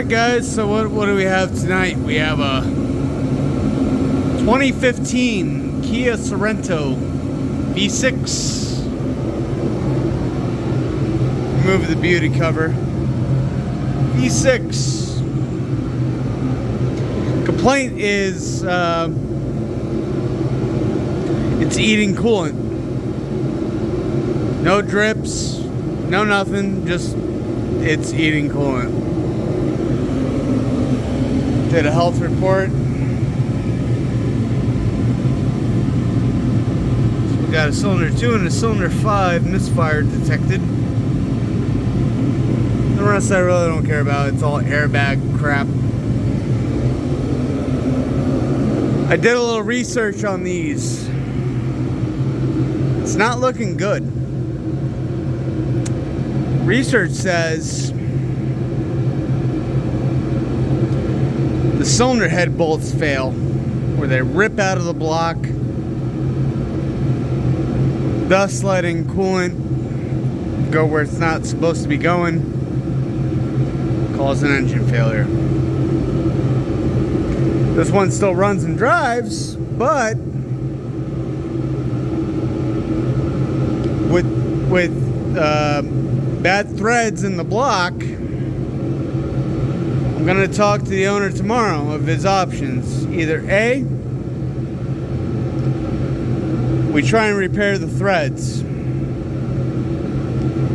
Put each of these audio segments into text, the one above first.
Alright guys, so what do we have tonight? We have a 2015 Kia Sorento V6. Remove the beauty cover. V6. Complaint is it's eating coolant. No drips, no nothing, just it's eating coolant. Did a health report. So we got a cylinder 2 and a cylinder 5 misfire detected. The rest I really don't care about. It's all airbag crap. I did a little research on these. It's not looking good. Research says the cylinder head bolts fail, where they rip out of the block, thus letting coolant go where it's not supposed to be going, cause an engine failure. This one still runs and drives, but with bad threads in the block, I'm going to talk to the owner tomorrow of his options. Either A, we try and repair the threads.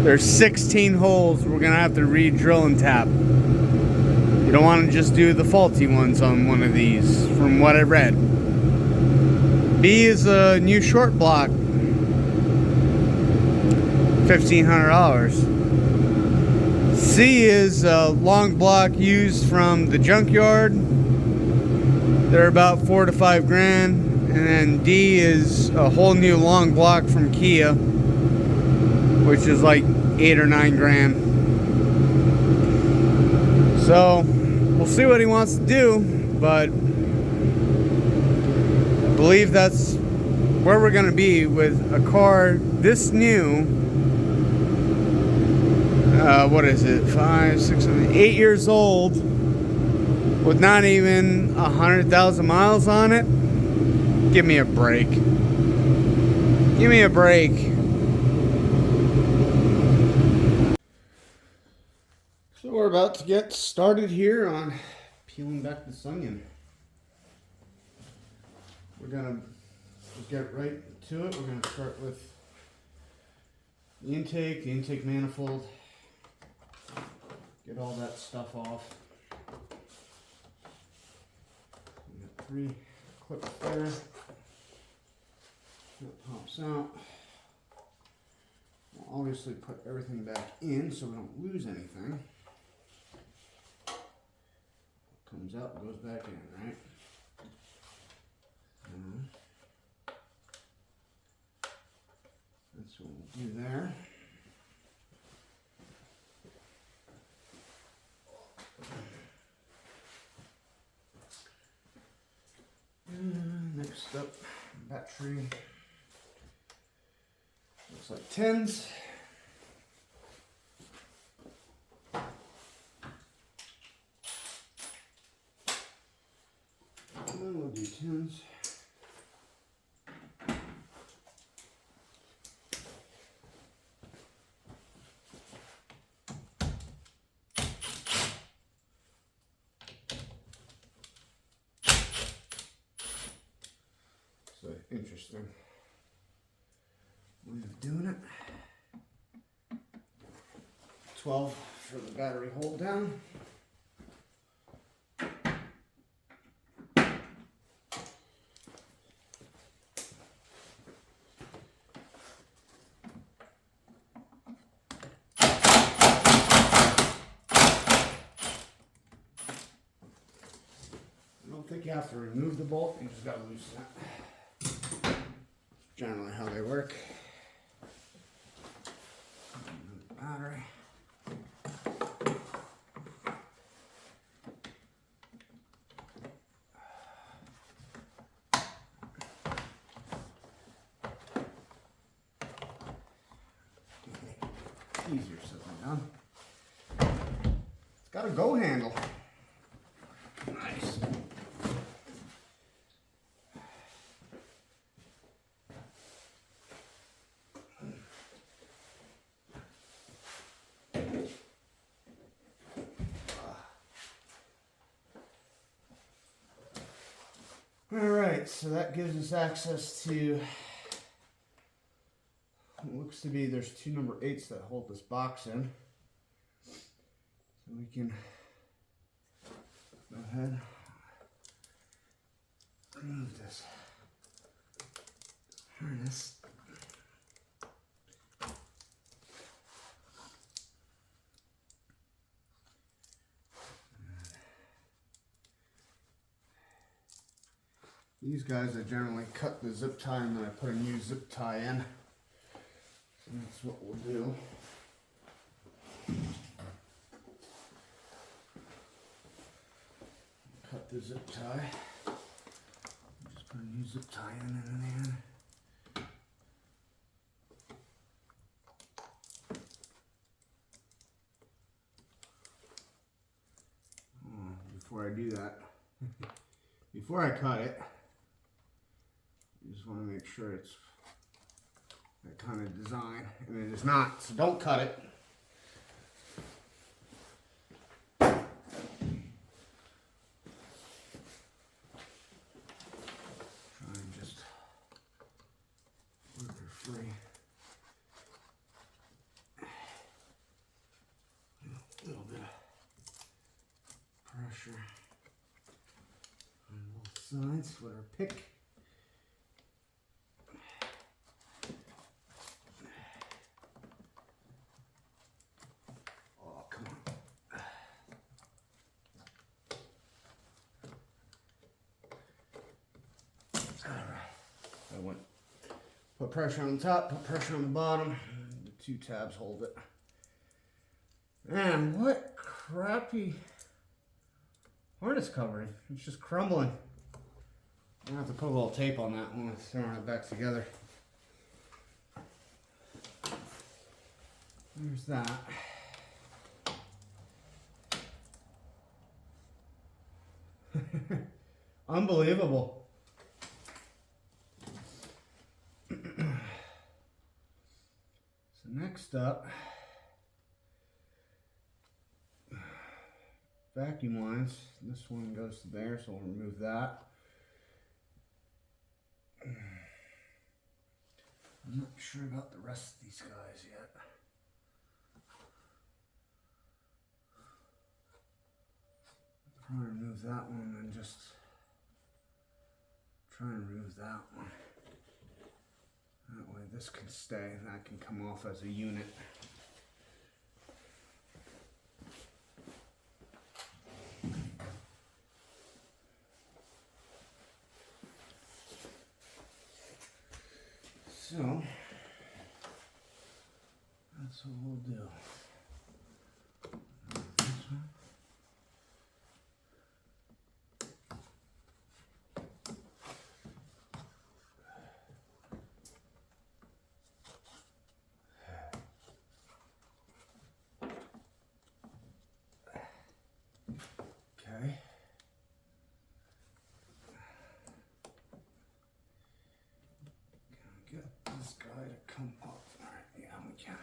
There's 16 holes we're going to have to re-drill and tap. You don't want to just do the faulty ones on one of these, from what I read. B is a new short block. $1,500. C is a long block used from the junkyard. They're about $4 to $5 grand. And then D is a whole new long block from Kia, which is like $8 or $9 grand. So we'll see what he wants to do, but I believe that's where we're gonna be with a car this new. What is it? 5, 6, 7, 8 years old with not even 100,000 miles on it. Give me a break. Give me a break. So we're about to get started here on peeling back this onion. We're gonna just get right to it. We're gonna start with the intake manifold. Get all that stuff off. We got 3 clips there. That pops out. We'll obviously put everything back in so we don't lose anything. What comes out goes back in, right? That's what we'll do there. Next up, battery. Looks like tins. And then we'll do tins. Interesting way of doing it. 12 for the battery hold down. I don't think you have to remove the bolt, you just gotta loosen it. Generally how they work. Battery. Easier said than done. It's got a go handle. Alright, so that gives us access to, it looks to be there's two number 8s that hold this box in. So we can go ahead, remove this harness. These guys, I generally cut the zip tie and then I put a new zip tie in. And that's what we'll do. Cut the zip tie. Just put a new zip tie in there. Oh, before I do that, before I cut it, you just want to make sure it's that kind of design, and it is not, so don't cut it. Try and just work her free. A little bit of pressure on both sides with our pick. Put pressure on the top, put pressure on the bottom. The two tabs hold it. Man, what crappy harness covering. It's just crumbling. I'm gonna have to put a little tape on that when we're throwing it back together. There's that. Unbelievable. Next up, vacuum lines. This one goes to there, so we'll remove that. I'm not sure about the rest of these guys yet. Probably remove that one and just try and remove that one. That way this can stay and that can come off as a unit. So, that's what we'll do. This one. Okay. Can we get this guy to come up? Alright, yeah, we can.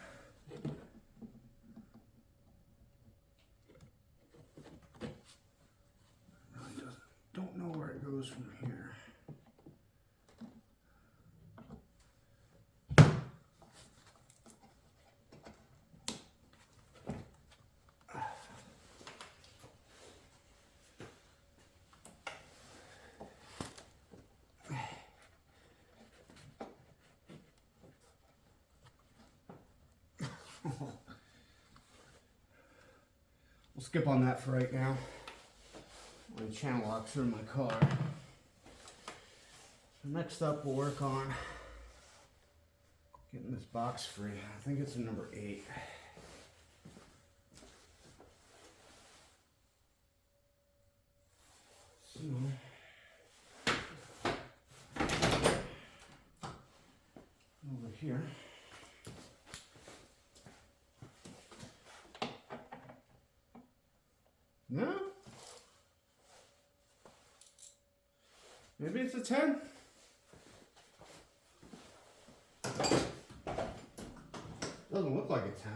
Really doesn't, don't know where it goes from here. We'll skip on that for right now. My channel locks are in my car. So next up we'll work on getting this box free. I think it's a number 8. So over here. No? Maybe it's a 10? Doesn't look like a 10.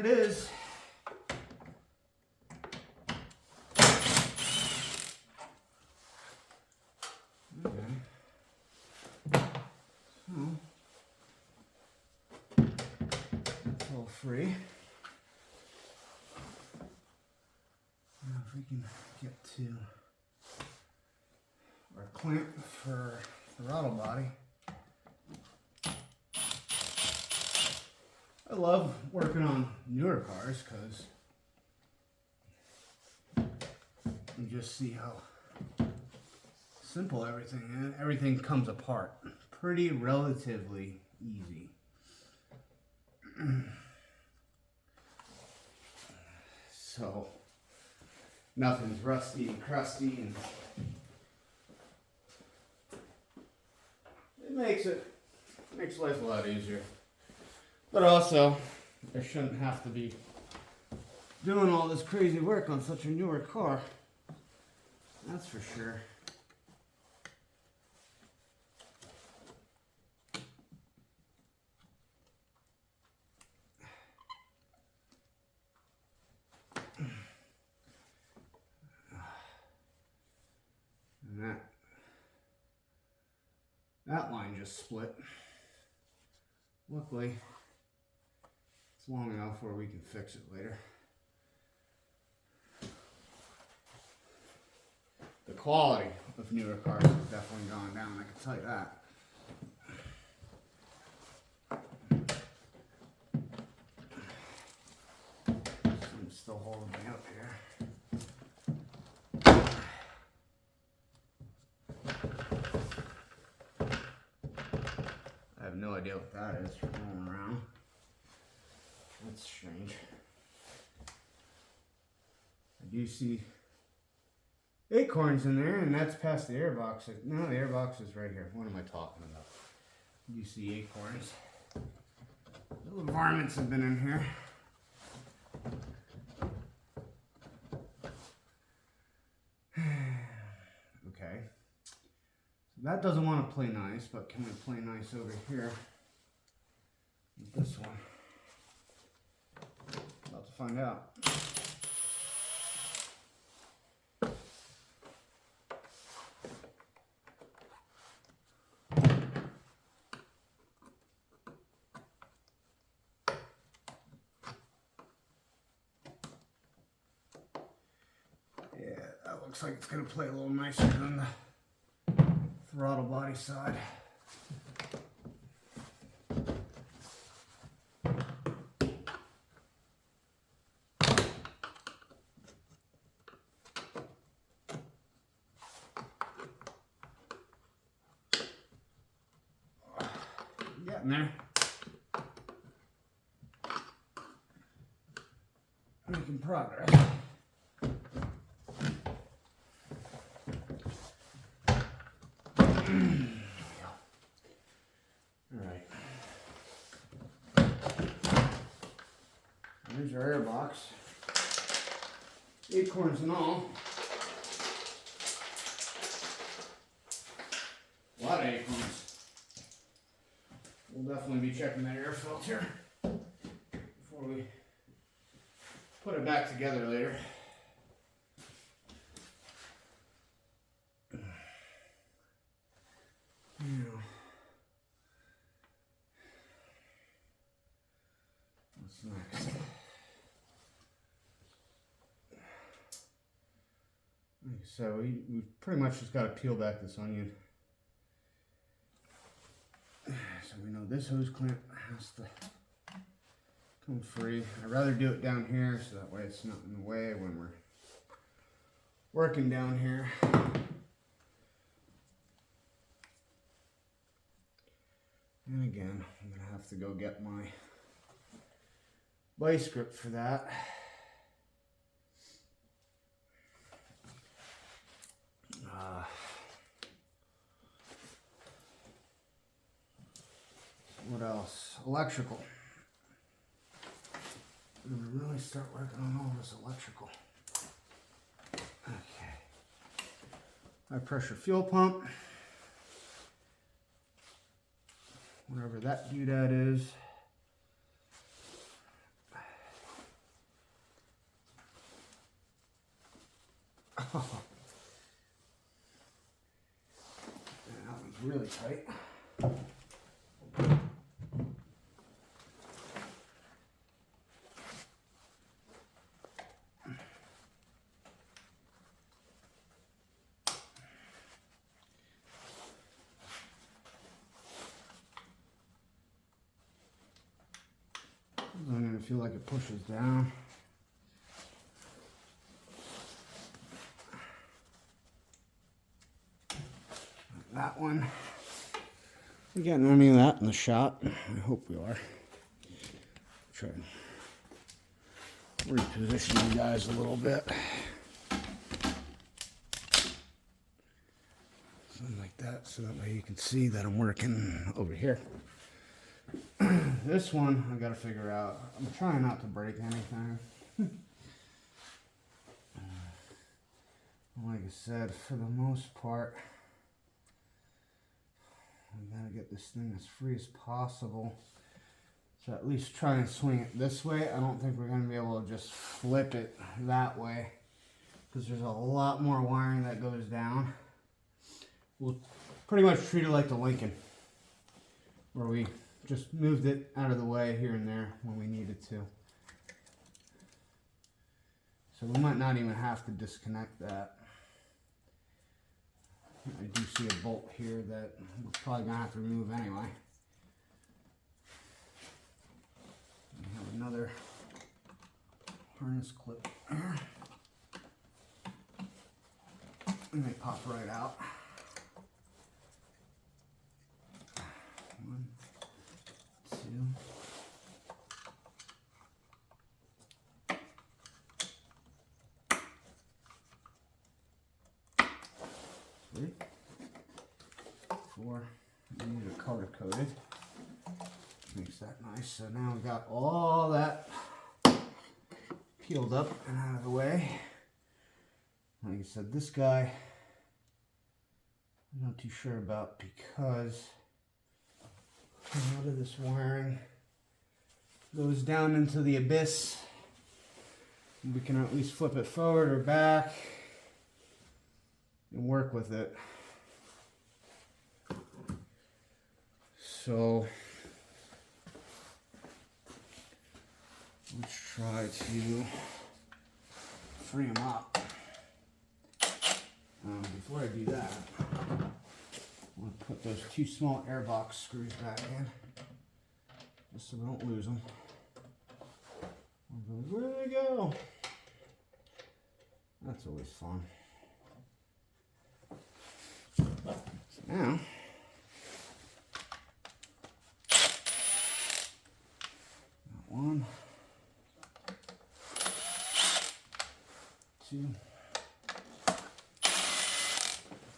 it is. Okay. So, it's all free. Now if we can get to our clamp for the throttle body. I love working on newer cars because you just see how simple everything is. Everything comes apart pretty relatively easy. So nothing's rusty and crusty, and it makes life a lot easier. But also, I shouldn't have to be doing all this crazy work on such a newer car. That's for sure. And that line just split. Luckily, it's long enough where we can fix it later. The quality of newer cars has definitely gone down, I can tell you that. Something's still holding me up here. I have no idea what that is rolling around. That's strange. I do see acorns in there, and that's past the airbox. No, the airbox is right here. What am I talking about? You see acorns. Little varmints have been in here. Okay. So that doesn't want to play nice, but can we play nice over here with this one? About to find out. Yeah, that looks like it's going to play a little nicer than the throttle body side. Getting there. Making progress. Alright. There's our airbox. Acorns and all. A lot of acorns. We'll definitely be checking that air filter before we put it back together later. What's next? So we pretty much just got to peel back this onion. So we know this hose clamp has to come free. I'd rather do it down here so that way it's not in the way when we're working down here. And again, I'm going to have to go get my vice grip for that. What else? Electrical. I'm going to really start working on all this electrical. Okay. High pressure fuel pump. Whatever that doodad is. really tight. I'm going to feel like it pushes down. That one. We getting any of that in the shot? I hope we are. Try to reposition you guys a little bit. Something like that, so that way you can see that I'm working over here. This one I gotta figure out. I'm trying not to break anything. Like I said, for the most part, we gotta get this thing as free as possible. So at least try and swing it this way. I don't think we're gonna be able to just flip it that way, because there's a lot more wiring that goes down. We'll pretty much treat it like the Lincoln, where we just moved it out of the way here and there when we needed to. So we might not even have to disconnect that. I do see a bolt here that we're probably gonna have to remove anyway. We have another harness clip there. And they pop right out. One, two. Three, four. These are color coded. Makes that nice. So now we've got all that peeled up and out of the way. Like I said, this guy I'm not too sure about, because a lot of this wiring goes down into the abyss. We can at least flip it forward or back and work with it. So let's try to free them up. Before I do that, I'm going to put those two small Airbox screws back in, just so we don't lose them. Where do they go? That's always fun. So now, got one, two,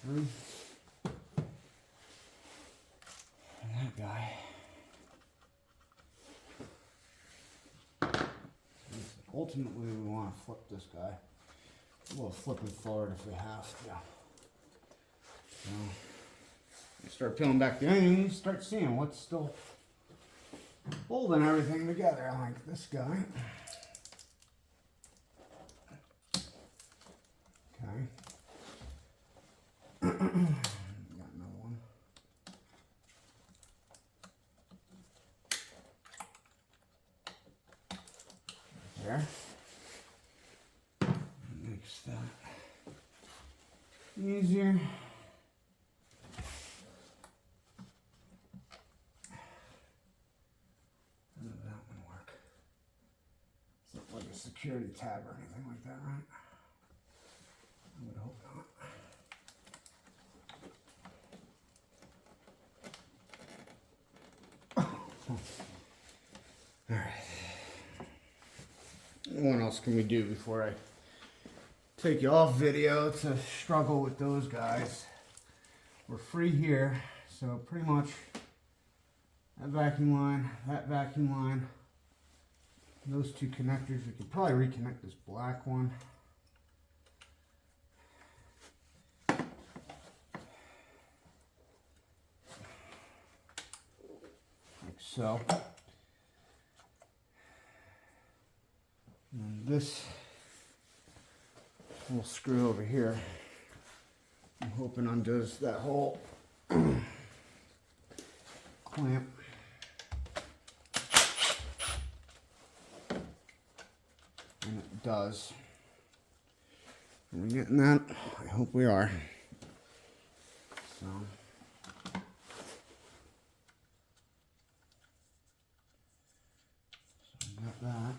three, and that guy. Ultimately, we want to flip this guy. We'll flip it forward if we have to. So, you start peeling back the onion, you start seeing what's still holding everything together, like this guy. Okay. Got another one. There. Makes that easier. How does that one work? It's not like a security tab or anything like that, right? I would hope not. All right. What else can we do before I take you off video to struggle with those guys? We're free here, so pretty much that vacuum line, those two connectors. We could probably reconnect this black one. Like so. And this little screw over here, I'm hoping undoes that whole clamp. And it does. Are we getting that? I hope we are. So. Got that.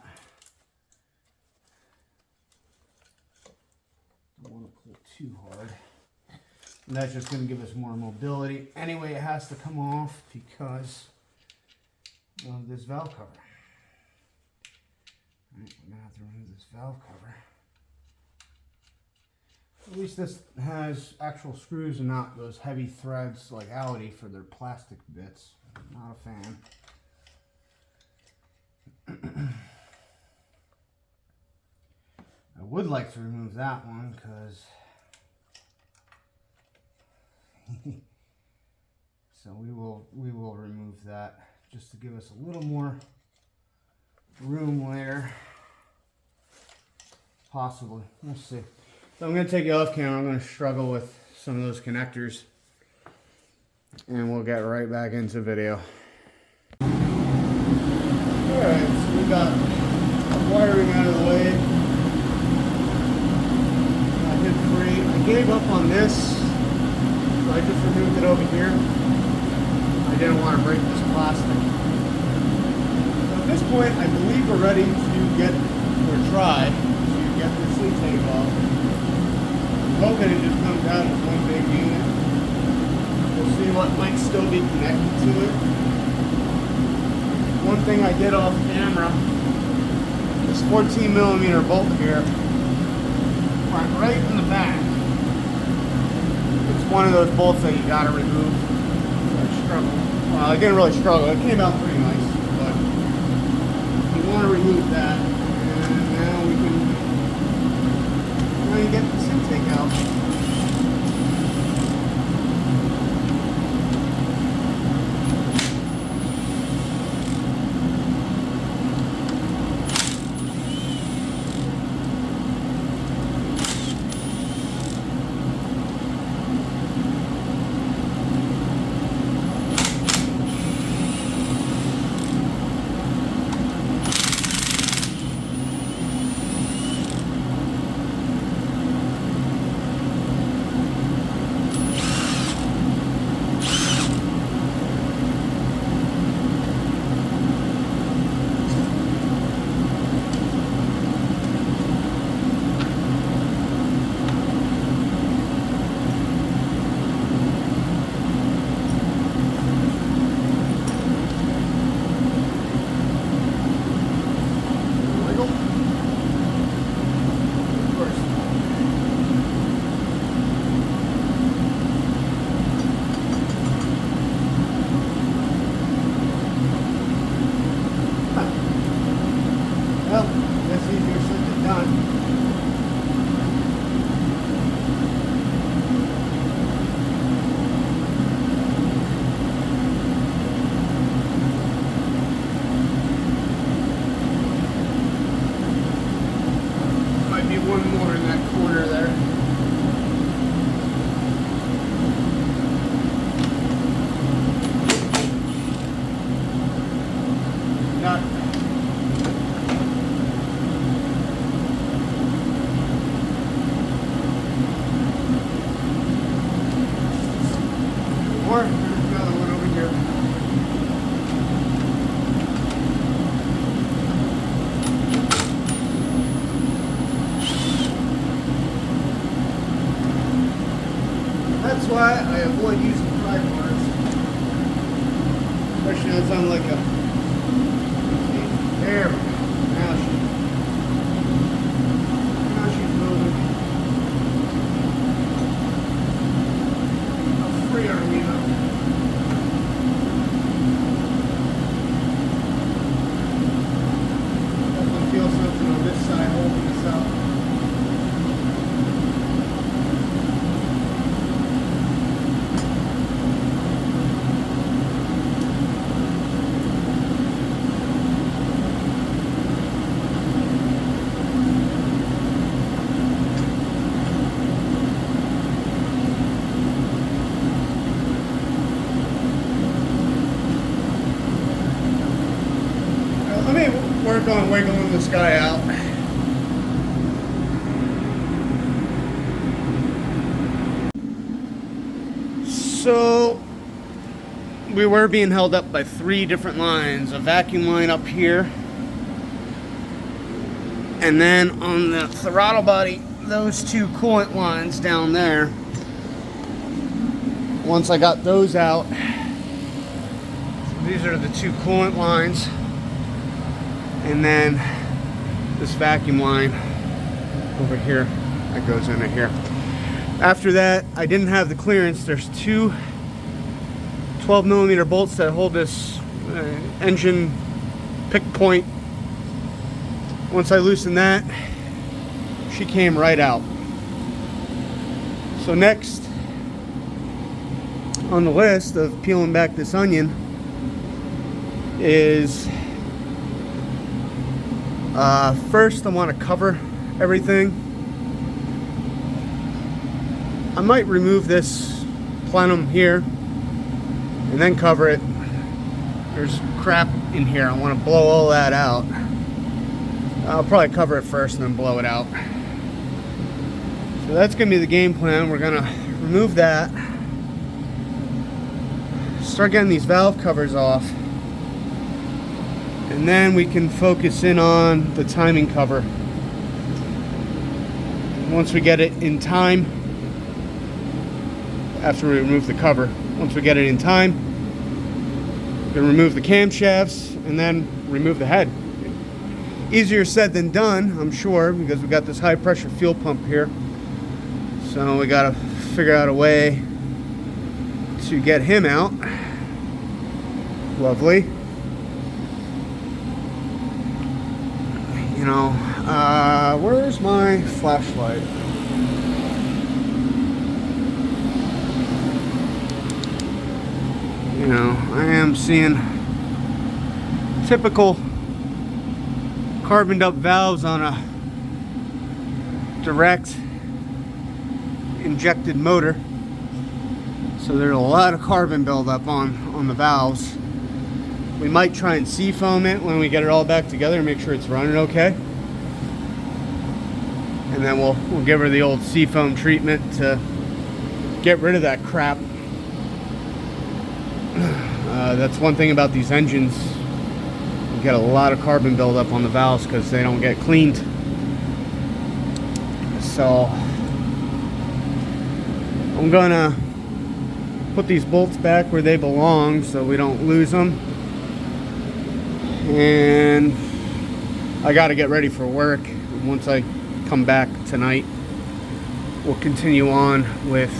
Don't want to pull too hard. And that's just going to give us more mobility. Anyway, it has to come off because of this valve cover. All right, we're going to have to remove this valve cover. At least this has actual screws and not those heavy threads like Audi for their plastic bits. Not a fan. I would like to remove that one because so we will remove that just to give us a little more room later, possibly. We'll see. So I'm going to take it off camera. I'm going to struggle with some of those connectors and we'll get right back into video. Alright, so we got wiring out of the way. I did free. I gave up on this, so I just removed it over here. I didn't want to break this plastic. So at this point, I believe we're ready to get, or try, to get this intake off. I'm hoping it just comes out as one big unit. We'll see what might still be connected to it. One thing I did off camera, this 14mm bolt here went right in the back. It's one of those bolts that you gotta remove. So I struggled. Well, I didn't really struggle. It came out pretty nice, but you want to remove that, and now you get this intake out. That's why I avoid using pry bars, especially on something like a. There we go. Now she's moving. How free are we now? Definitely feel something on this side holding this up. work on wiggling this guy out. So we were being held up by 3 different lines. A vacuum line up here, and then on the throttle body, those 2 coolant lines down there. Once I got those out, these are the 2 coolant lines, and then this vacuum line over here that goes into here. After that, I didn't have the clearance. There's 2 12mm bolts that hold this engine pick point. Once I loosened that, she came right out. So next on the list of peeling back this onion is first I want to cover everything. I might remove this plenum here and then cover it. There's crap in here. I want to blow all that out. I'll probably cover it first and then blow it out. So that's going to be the game plan. We're going to remove that. Start getting these valve covers off. And then we can focus in on the timing cover. Once we get it in time, after we remove the cover, once we get it in time, we're going to remove the camshafts and then remove the head. Easier said than done, I'm sure, because we got this high pressure fuel pump here. So we got to figure out a way to get him out. Lovely. You know, where's my flashlight? You know, I am seeing typical carboned up valves on a direct injected motor. So there's a lot of carbon buildup on the valves. We might try and seafoam it when we get it all back together and make sure it's running okay. And then we'll give her the old seafoam treatment to get rid of that crap. That's one thing about these engines. You get a lot of carbon buildup on the valves because they don't get cleaned. So I'm gonna put these bolts back where they belong so we don't lose them. And I got to get ready for work. Once I come back tonight, we'll continue on with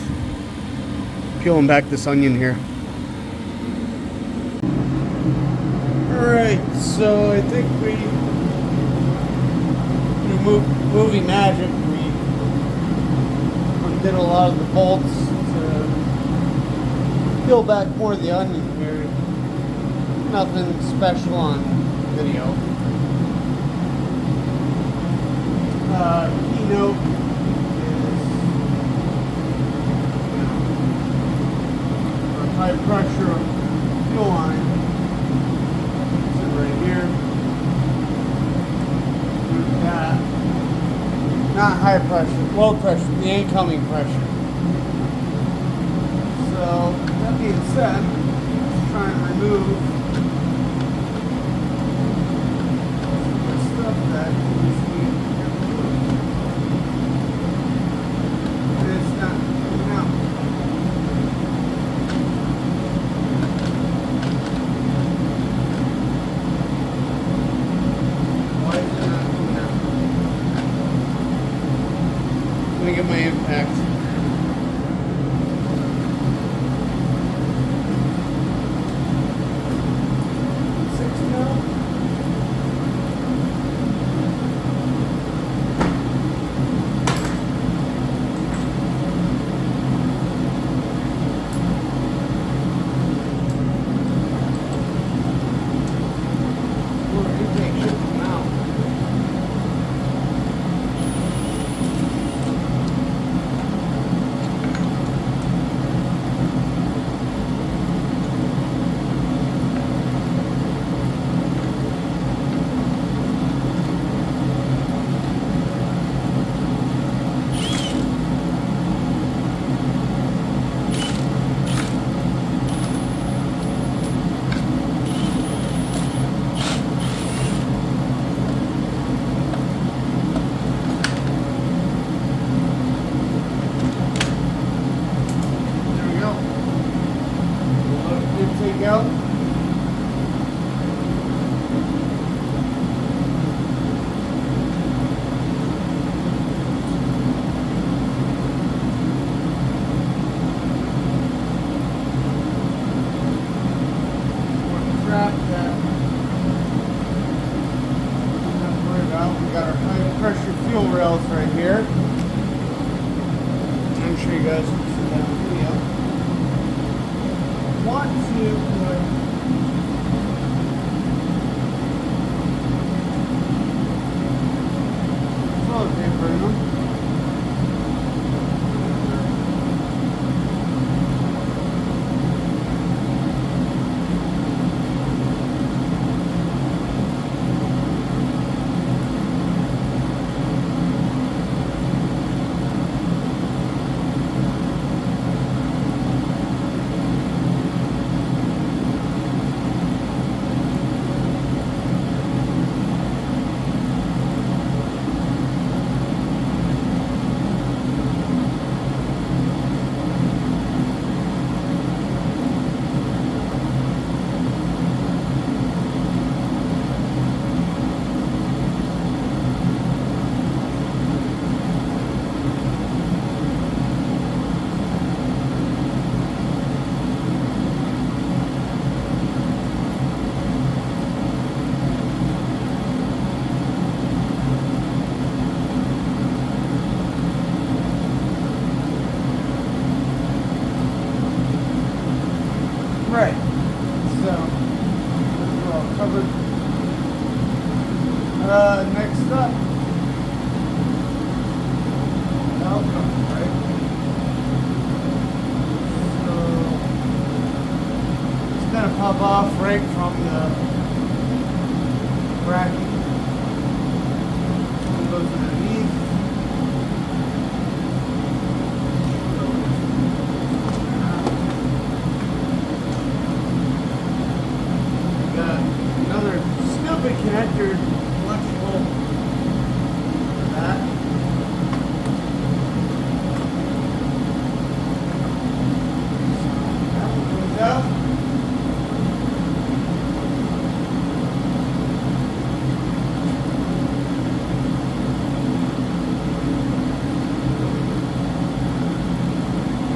peeling back this onion here. Alright, so I think through movie magic, we undid a lot of the bolts to peel back more of the onion here. Nothing special on video. Keynote is our high pressure fuel line. Right here. That. Not high pressure, low pressure, the incoming pressure. So, that being said, let's try and remove the stuff that is not coming out. Let me get my impact. want to put toilet paper in them. Right, so we're all covered. Next up, valve cover, right? So it's gonna pop off right from the bracket. It goes underneath. Another stupid connector, electrical for that. That one goes out.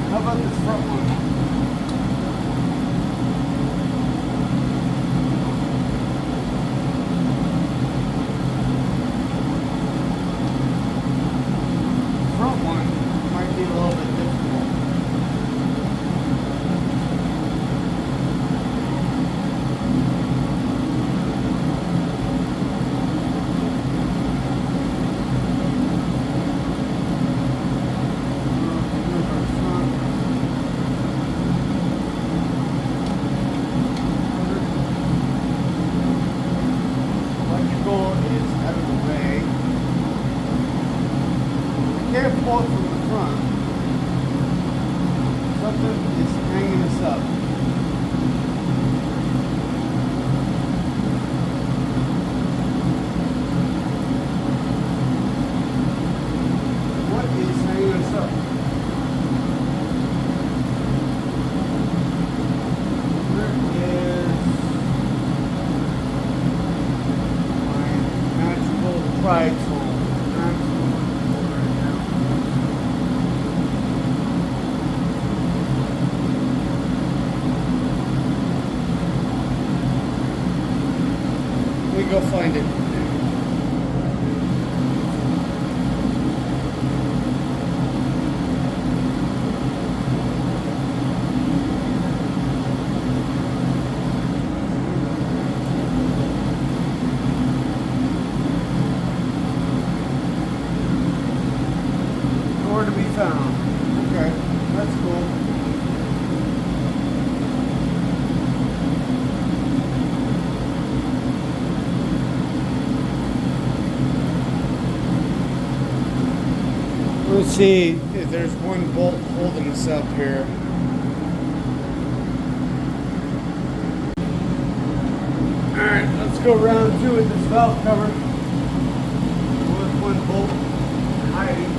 How about this front one? Might be a little bit difficult. Electrical is out of the way. Can't pull it from the front. Something is hanging us up. What is hanging us up? There is my magical pride tool. Go find it. Nowhere to be found. Okay, that's cool. Let's see if there's one bolt holding us up here. Alright, let's go round two with this valve cover. With one bolt hiding.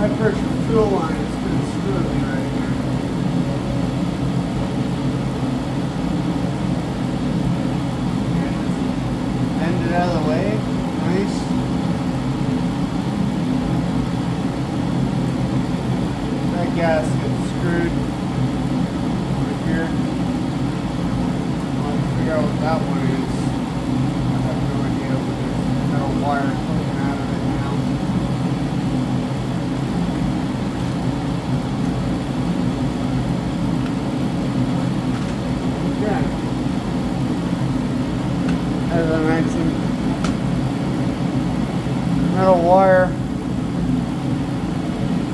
high pressure fuel line is going to screw me right here. And bend it out of the way. Nice. That gasket screwed right here. I'll have to figure out what that one is. I have no idea, but there's metal wire poking out of it now. Okay. As I mentioned, metal wire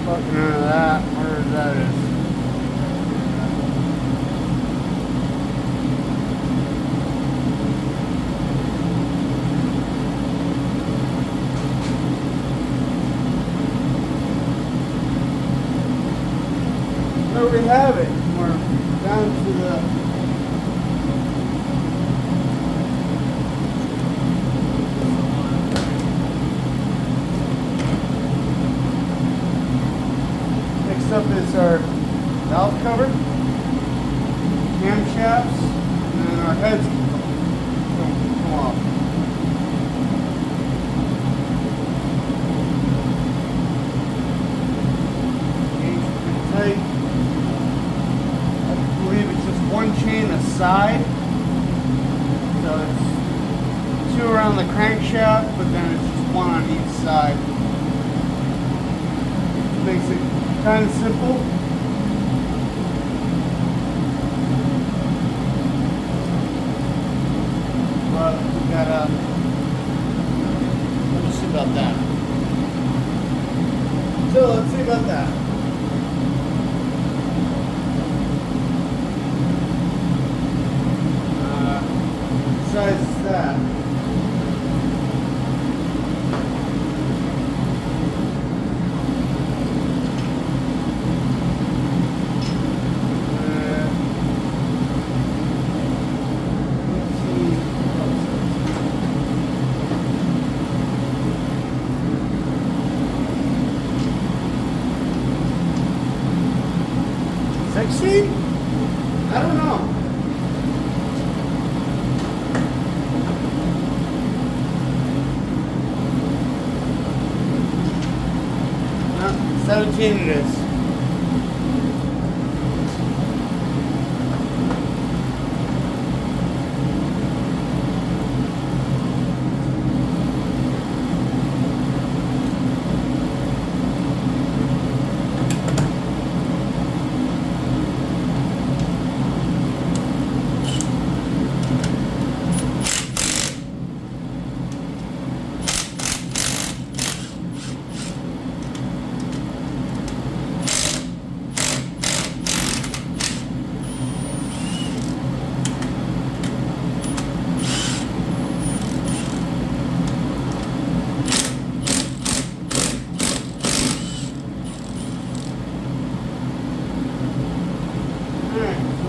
poking out of that, where that is. There we have it. We're down to the next up is our valve cover, camshafts, and then our heads come off. Pretty tight. I believe it's just one chain aside, so it's two around the crankshaft, but then it's just one on each side. Makes it kind of simple. But we gotta, we'll see about that. So let's see about that. Size is that? Let's see. 16? I don't know. 17 it is.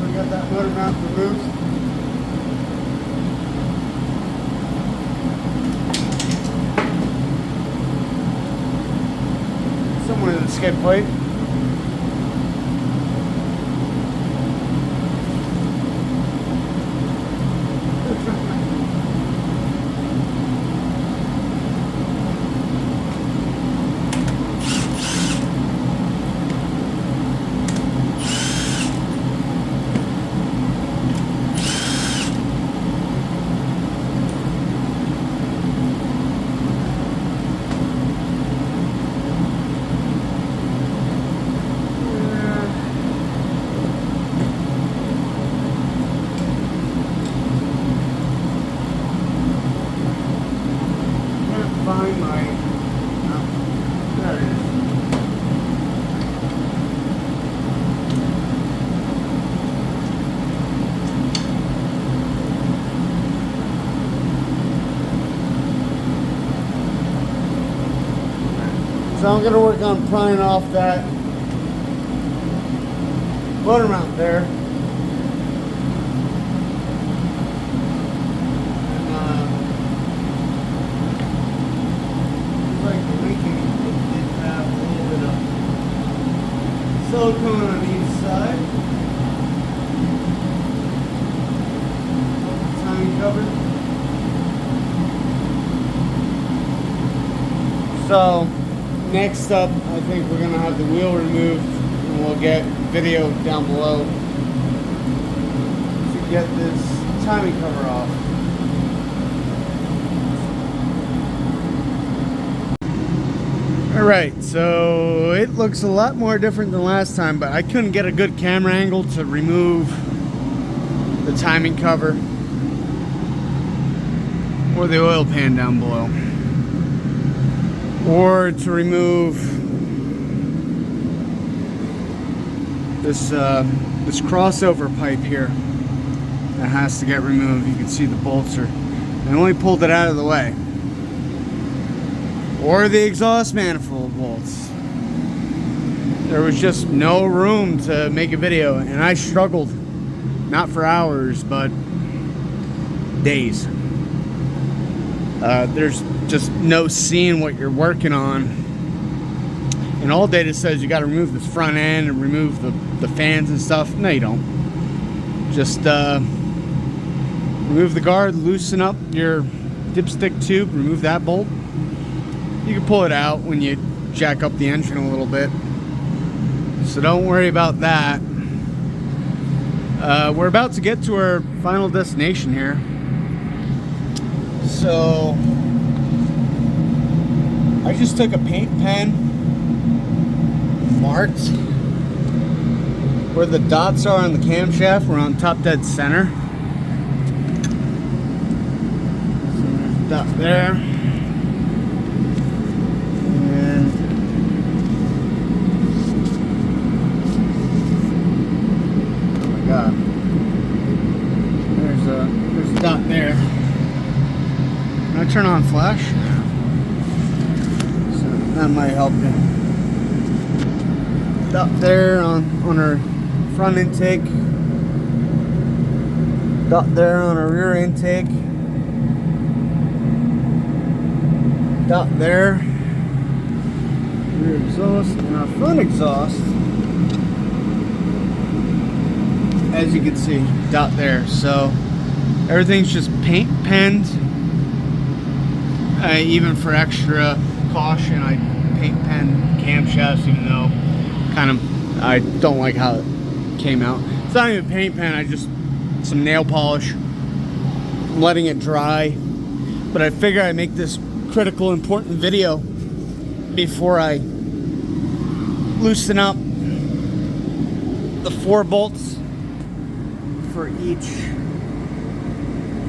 Got that motor mount removed. Somewhere in the skid plate. Find my, there it is. So I'm going to work on prying off that motor mount there. Like the weekend, it did have a little bit of silicone on each side. Timing cover. So next up, I think we're gonna have the wheel removed, and we'll get video down below to get this timing cover off. Alright, so it looks a lot more different than last time, but I couldn't get a good camera angle to remove the timing cover or the oil pan down below, or to remove this this crossover pipe here that has to get removed. You can see the bolts are, I only pulled it out of the way. Or the exhaust manifold bolts. There was just no room to make a video, and I struggled, not for hours, but days. There's just no seeing what you're working on, and all data says you got to remove this front end and remove the fans and stuff. No, you don't. Just remove the guard, loosen up your dipstick tube, remove that bolt. You can pull it out when you jack up the engine a little bit, so don't worry about that. We're about to get to our final destination here, so I just took a paint pen, marked where the dots are on the camshaft. We're on top dead center, so there's a dot there. There's a dot there. Can I turn on flash? So that might help you. Dot there on our front intake. Dot there on our rear intake. Dot there. Rear exhaust and our front exhaust. As you can see, dot there. So everything's just paint penned. Even for extra caution, I paint pen camshafts, even though I don't like how it came out. It's not even paint pen, I just some nail polish. I'm letting it dry, but I figure I make this critical, important video before I loosen up the 4 bolts for each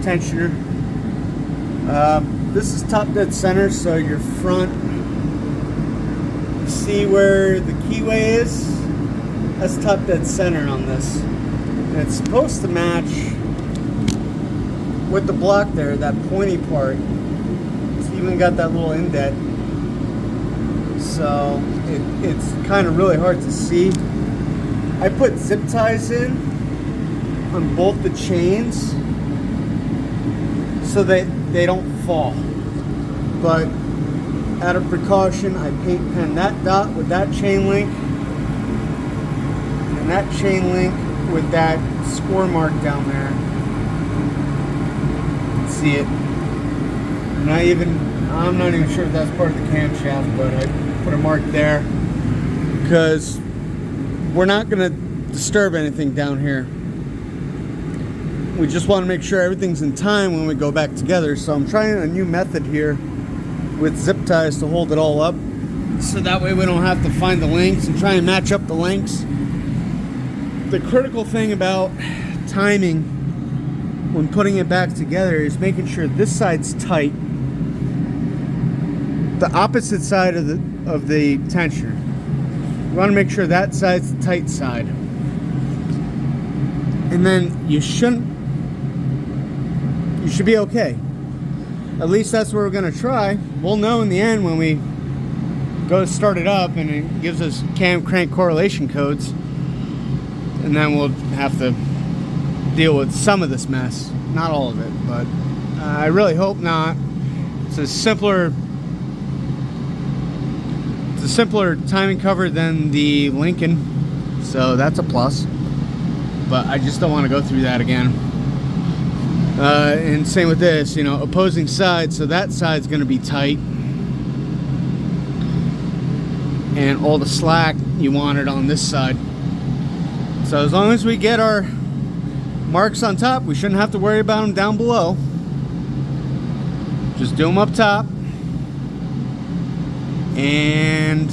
tensioner. This is top dead center, so your front, see where the keyway is? That's top dead center on this. And it's supposed to match with the block there, that pointy part. It's even got that little indent. So it's kind of really hard to see. I put zip ties in on both the chains so that they don't fall, but out of precaution I paint pen that dot with that chain link and that chain link with that score mark down there. See it? I'm not even sure if that's part of the camshaft, but I put a mark there because we're not going to disturb anything down here. We just want to make sure everything's in time when we go back together. So I'm trying a new method here with zip ties to hold it all up, so that way we don't have to find the links and try and match up the links. The critical thing about timing when putting it back together is making sure this side's tight, the opposite side of the tensioner. You want to make sure that side's the tight side, and then you should be okay. At least that's what we're going to try. We'll know in the end when we go to start it up and it gives us cam crank correlation codes, and then we'll have to deal with some of this mess, not all of it, but I really hope not. It's a simpler timing cover than the Lincoln. So that's a plus. But I just don't want to go through that again. And same with this, you know, opposing side. So that side's going to be tight. And all the slack you want it on this side. So as long as we get our marks on top, we shouldn't have to worry about them down below. Just do them up top. And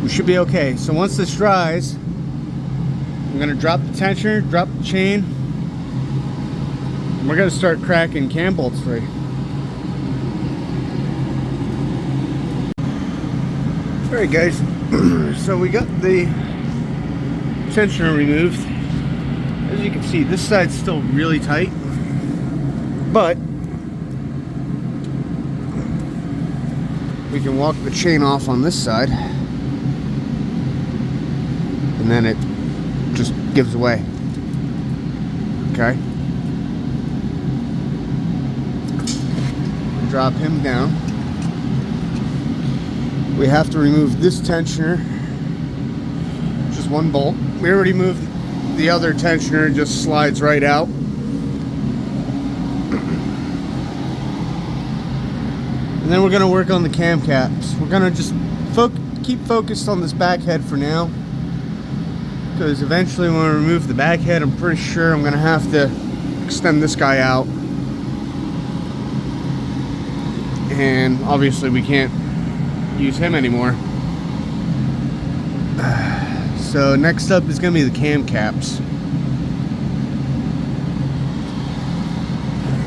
we should be okay. So once this dries, I'm going to drop the tensioner, drop the chain. And we're going to start cracking cam bolts free. Alright guys, so we got the tensioner removed. As you can see, this side's still really tight, but we can walk the chain off on this side, and then it just gives away. Okay. Drop him down. We have to remove this tensioner, just one bolt. We already moved the other tensioner, it just slides right out. And then we're going to work on the cam caps. We're going to just keep focused on this back head for now, because eventually when we remove the back head, I'm pretty sure I'm going to have to extend this guy out. And obviously we can't use him anymore. So next up is going to be the cam caps.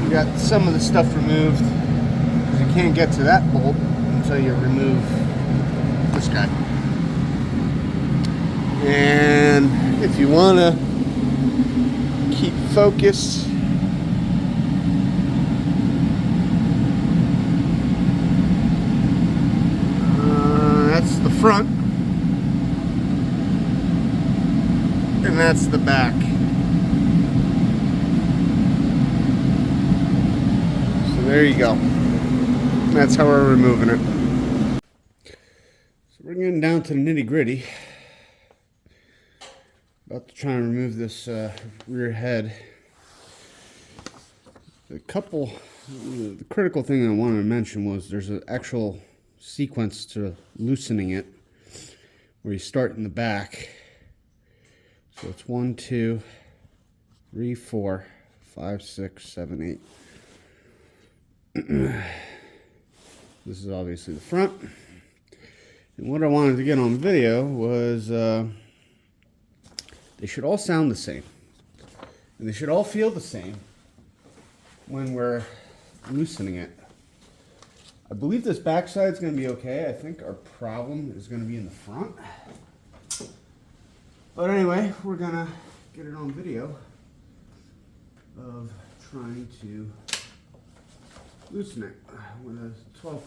We got some of the stuff removed, because you can't get to that bolt until you remove this guy. And if you want to keep focused, that's the front, and that's the back. So there you go. That's how we're removing it. So we're getting down to the nitty-gritty. About to try and remove this rear head. The critical thing I wanted to mention was there's an actual sequence to loosening it, where you start in the back. So it's 1, 2, 3, 4, 5, 6, 7, 8. This is obviously the front. And what I wanted to get on video was they should all sound the same. And they should all feel the same when we're loosening it. I believe this backside is going to be okay. I think our problem is going to be in the front. But anyway, we're going to get it on video of trying to loosen it with a 12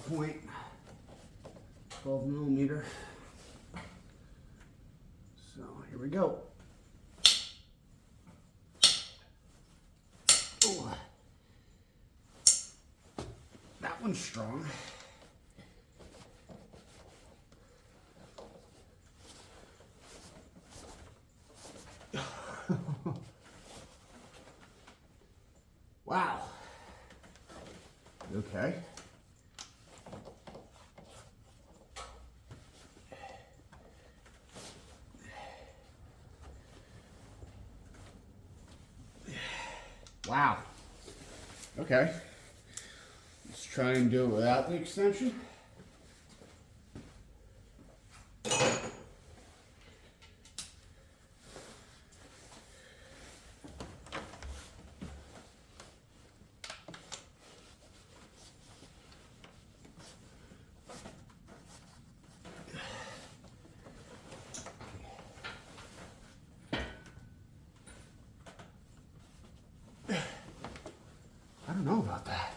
millimeter. So here we go. Ooh. That one's strong. Wow. Okay. Wow. Okay. Let's try and do it without the extension. I don't know about that.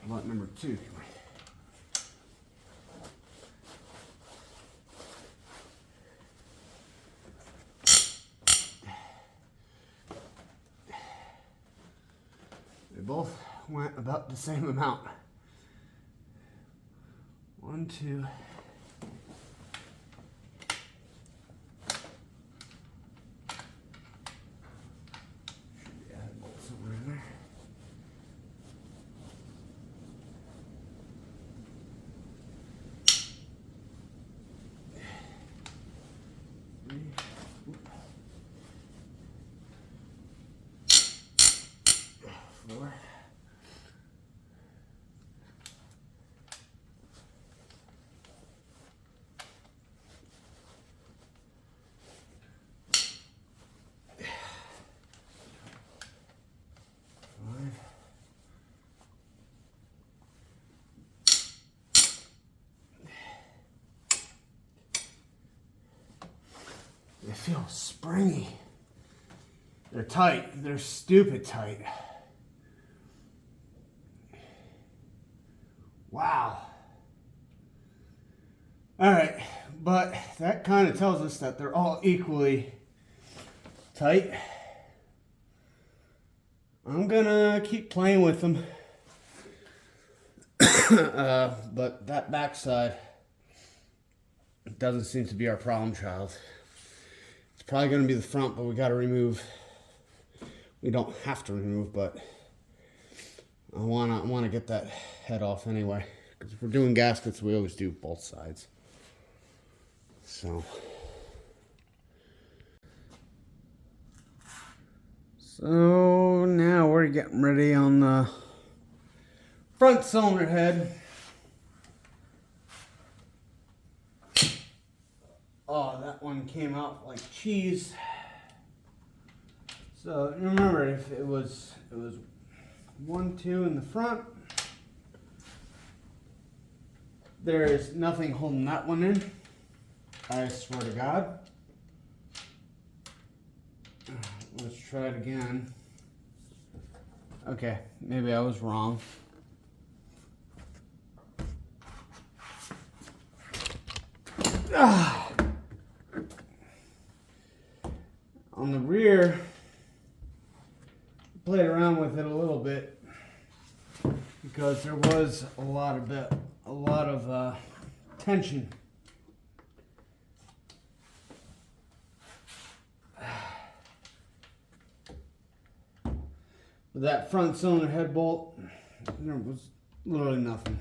How about number 2? They both went about the same amount. 1, 2. Yeah, bolt somewhere in there. Four. They feel springy. They're tight. They're stupid tight. Wow. All right, but that kind of tells us that they're all equally tight. I'm gonna keep playing with them. But that backside doesn't seem to be our problem child. It's probably gonna be the front, but we gotta remove. We don't have to remove, but I wanna get that head off anyway. Because if we're doing gaskets, we always do both sides. So now we're getting ready on the front cylinder head. Oh, that one came out like cheese. So remember, if it was 1, 2 in the front, there is nothing holding that one in. I swear to God. Let's try it again. Okay, maybe I was wrong. On the rear, played around with it a little bit because there was a lot of tension. With that front cylinder head bolt, there was literally nothing.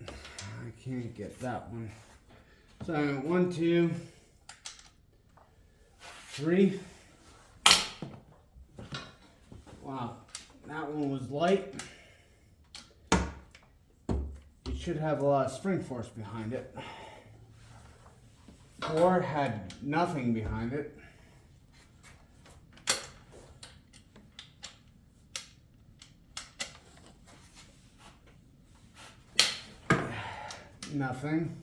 I can't get that one. So I went 1, 2, 3. Wow, that one was light. It should have a lot of spring force behind it. 4 had nothing behind it. Nothing.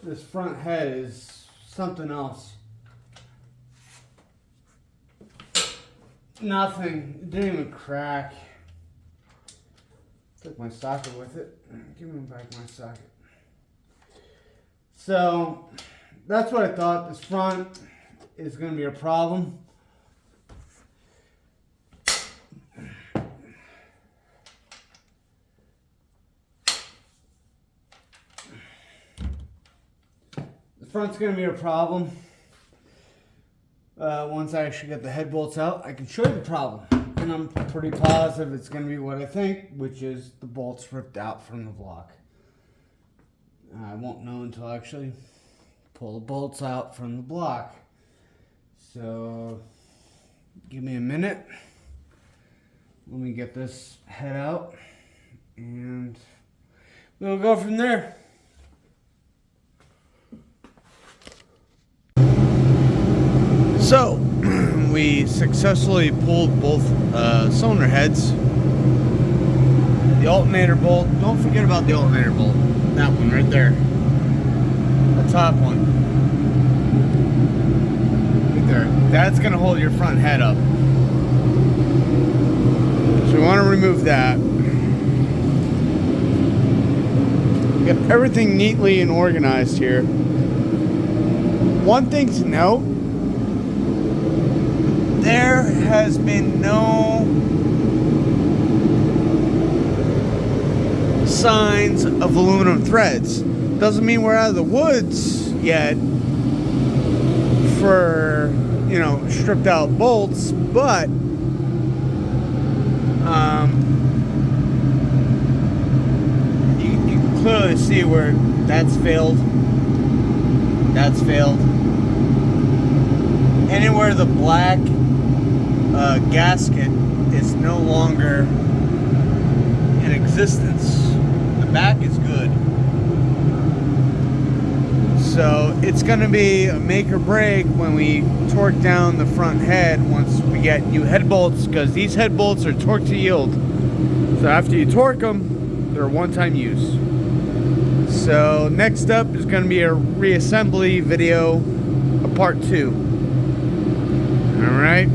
This front head is something else. Nothing. It didn't even crack. Took my socket with it. Give me back my socket. So that's what I thought. This front is going to be a problem. The front's going to be a problem. Once I actually get the head bolts out, I can show you the problem. And I'm pretty positive it's going to be what I think, which is the bolts ripped out from the block. I won't know until I actually pull the bolts out from the block. So give me a minute. Let me get this head out and we'll go from there. So we successfully pulled both cylinder heads. The alternator bolt, don't forget about the alternator bolt. That one right there. The top one. Right there. That's going to hold your front head up. So we want to remove that. Got everything neatly and organized here. One thing to note, there has been no signs of aluminum threads. Doesn't mean we're out of the woods yet for, you know, stripped out bolts, but you can clearly see where that's failed. That's failed. Anywhere the black gasket is no longer in existence. The back is good. So it's going to be a make or break when we torque down the front head once we get new head bolts, because these head bolts are torque to yield. So after you torque them, they're one-time use. So next up is going to be a reassembly video, a part 2. All right.